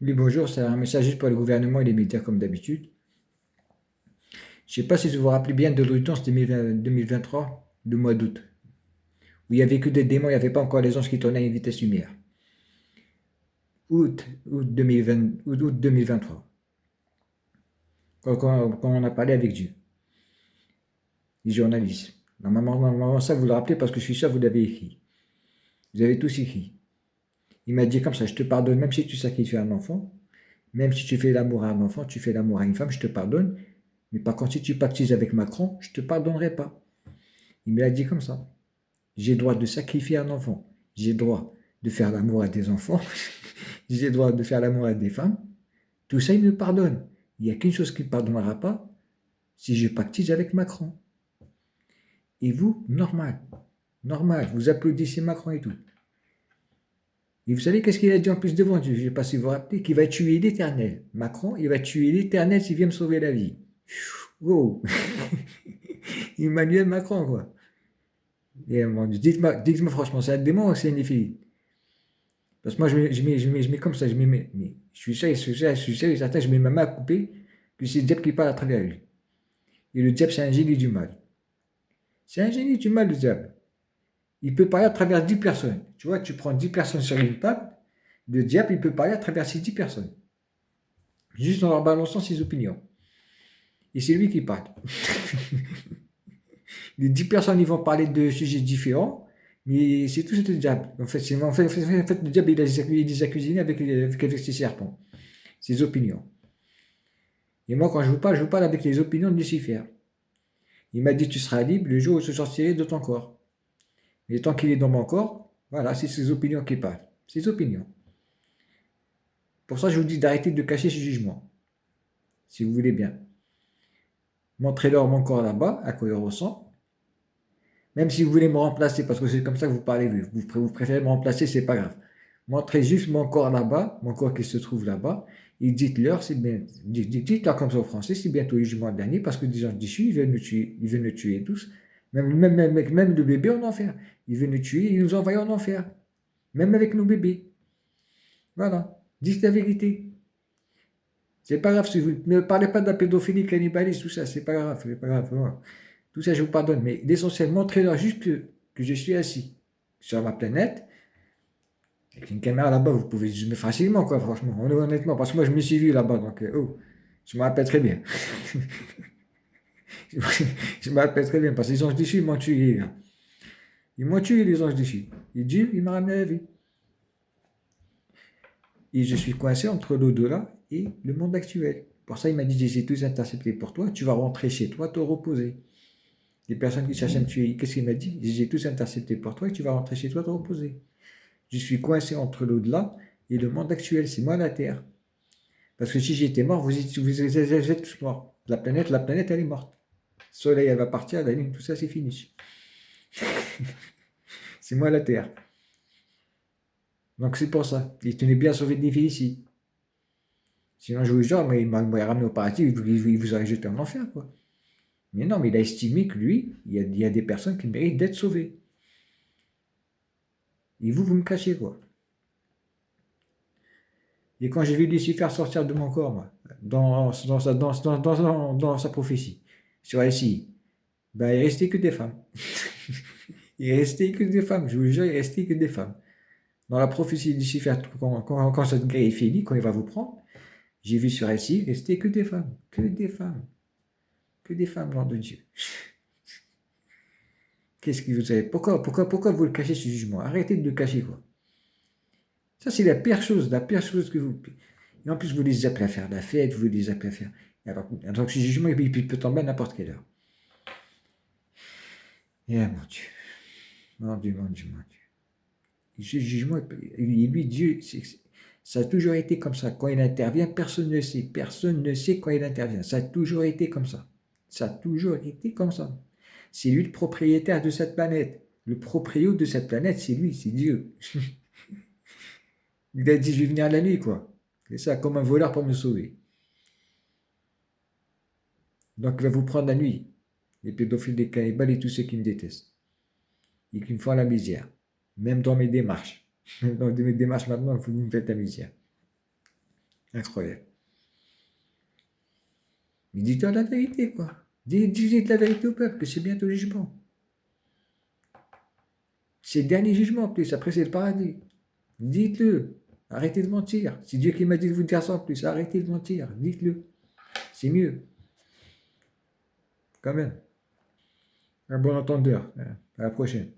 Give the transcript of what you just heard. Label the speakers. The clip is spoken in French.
Speaker 1: Oui, bonjour, c'est un message juste pour le gouvernement et les médias comme d'habitude. Je ne sais pas si vous vous rappelez bien de l'audience 2023, du mois d'août, où il n'y avait que des démons, il n'y avait pas encore les anges qui tournaient à une vitesse lumière. Août 2020, août 2023, quand on a parlé avec Dieu, les journalistes. Normalement, ça vous le rappelez parce que je suis sûr que vous l'avez écrit. Vous avez tous écrit. Il m'a dit comme ça, je te pardonne même si tu sacrifies un enfant, même si tu fais l'amour à un enfant, tu fais l'amour à une femme, je te pardonne. Mais par contre, si tu pactises avec Macron, je ne te pardonnerai pas. Il me l'a dit comme ça. J'ai le droit de sacrifier un enfant. J'ai le droit de faire l'amour à des enfants. J'ai le droit de faire l'amour à des femmes. Tout ça, il me pardonne. Il n'y a qu'une chose qu'il ne pardonnera pas, si je pactise avec Macron. Et vous, normal. Normal. Vous applaudissez Macron et tout. Et vous savez qu'est-ce qu'il a dit en plus devant Dieu? Je ne sais pas si vous vous rappelez, qu'il va tuer l'Éternel. Macron, il va tuer l'Éternel s'il vient me sauver la vie. Wow. Emmanuel Macron, quoi. Et, bon, dites-moi franchement, c'est un démon ou c'est une fille? Parce que moi, je mets comme ça, mais je suis sûr, et certain, je mets ma main à couper, que c'est le diable qui parle à travers lui. Et le diable, c'est un génie du mal. C'est un génie du mal, le diable. Il peut parler à travers 10 personnes. Tu vois, tu prends 10 personnes sur une table, le diable, il peut parler à travers ces 10 personnes. Juste en leur balançant ses opinions. Et c'est lui qui parle. Les 10 personnes, ils vont parler de sujets différents, mais c'est tout le diable. En fait, le diable, il les a cuisinés avec ses serpents, ses opinions. Et moi, quand je vous parle avec les opinions de Lucifer. Il m'a dit, tu seras libre le jour où je sortirai de ton corps. Et tant qu'il est dans mon corps, voilà, c'est ses opinions qui parlent. Ses opinions. Pour ça, je vous dis d'arrêter de cacher ce jugement, si vous voulez bien. Montrez-leur mon corps là-bas, à quoi il ressemble. Même si vous voulez me remplacer, parce que c'est comme ça que vous parlez, vous préférez me remplacer, c'est pas grave. Montrez juste mon corps là-bas, mon corps qui se trouve là-bas, et dites-leur, c'est bien, dites-leur comme ça au français, c'est bientôt le jugement dernier, parce que des gens d'ici, ils veulent nous tuer tous. Même le bébé en enfer. Ils veulent nous tuer, ils nous envoient en enfer. Même avec nos bébés. Voilà. Dites la vérité. C'est pas grave, si vous ne parlez pas de la pédophilie, cannibalisme, tout ça, c'est pas grave, c'est pas grave. Voilà. Tout ça, je vous pardonne. Mais l'essentiel, montrez-leur juste que je suis assis sur ma planète. Avec une caméra là-bas, vous pouvez zoomer facilement, quoi, franchement. Honnêtement, parce que moi, je me suis vu là-bas, donc, oh, je me rappelle très bien. Je me rappelle très bien, parce que les anges déchus, ils m'ont tué, là. Ils m'ont tué, les anges déchus. Et Dieu, il m'a ramené à la vie. Et je suis coincé entre l'au-delà et le monde actuel. Pour ça, il m'a dit, j'ai tout intercepté pour toi, tu vas rentrer chez toi, te reposer. Les personnes qui cherchent à me tuer, qu'est-ce qu'il m'a dit? J'ai tout intercepté pour toi et tu vas rentrer chez toi, te reposer. Je suis coincé entre l'au-delà et le monde actuel, c'est moi la Terre. Parce que si j'étais mort, vous êtes tous morts. La planète, elle est morte. Le soleil, elle va partir, la lune, tout ça, c'est fini. C'est moi la Terre. Donc c'est pour ça. Il tenait bien à sauver des filles ici. Sinon, je vous jure, mais il m'aurait ramené au paradis, il vous aurait jeté en enfer, quoi. Mais non, mais il a estimé que lui, il y a des personnes qui méritent d'être sauvées. Et vous me cachez, quoi. Et quand j'ai vu Lucifer sortir de mon corps, moi, dans sa prophétie, sur ici, ben, il restait que des femmes. Il restait que des femmes, je vous jure, il restait que des femmes. Dans la prophétie de Lucifer, quand cette guerre est finie, quand il va vous prendre, j'ai vu sur ici, il restait que des femmes. Que des femmes. Que des femmes, nom de Dieu. Qu'est-ce que vous avez? Pourquoi vous le cachez ce jugement? Arrêtez de le cacher, quoi. Ça, c'est la pire chose que vous. Et en plus, vous les appelez à faire la fête, vous les appelez à faire. Donc, ce jugement, il peut tomber à n'importe quelle heure. Et ah, mon Dieu. Mon Dieu, mon Dieu, mon Dieu. Et ce jugement, lui, Dieu, ça a toujours été comme ça. Quand il intervient, personne ne sait. Personne ne sait quand il intervient. Ça a toujours été comme ça. Ça a toujours été comme ça. C'est lui le propriétaire de cette planète. Le proprio de cette planète, c'est lui, c'est Dieu. Il a dit, je vais venir la nuit, quoi. C'est ça, comme un voleur pour me sauver. Donc, il va vous prendre la nuit. Les pédophiles, les cannibales et tous ceux qui me détestent. Et qui me font la misère. Même dans mes démarches. Même dans mes démarches maintenant, vous me faites la misère. Incroyable. Mais dis-toi la vérité, quoi. Dis la vérité au peuple, que c'est bientôt le jugement. C'est le dernier jugement en plus, après c'est le paradis. Dites-le. Arrêtez de mentir. C'est Dieu qui m'a dit de vous dire ça en plus. Arrêtez de mentir. Dites-le. C'est mieux. Quand même. Un bon entendeur. À la prochaine.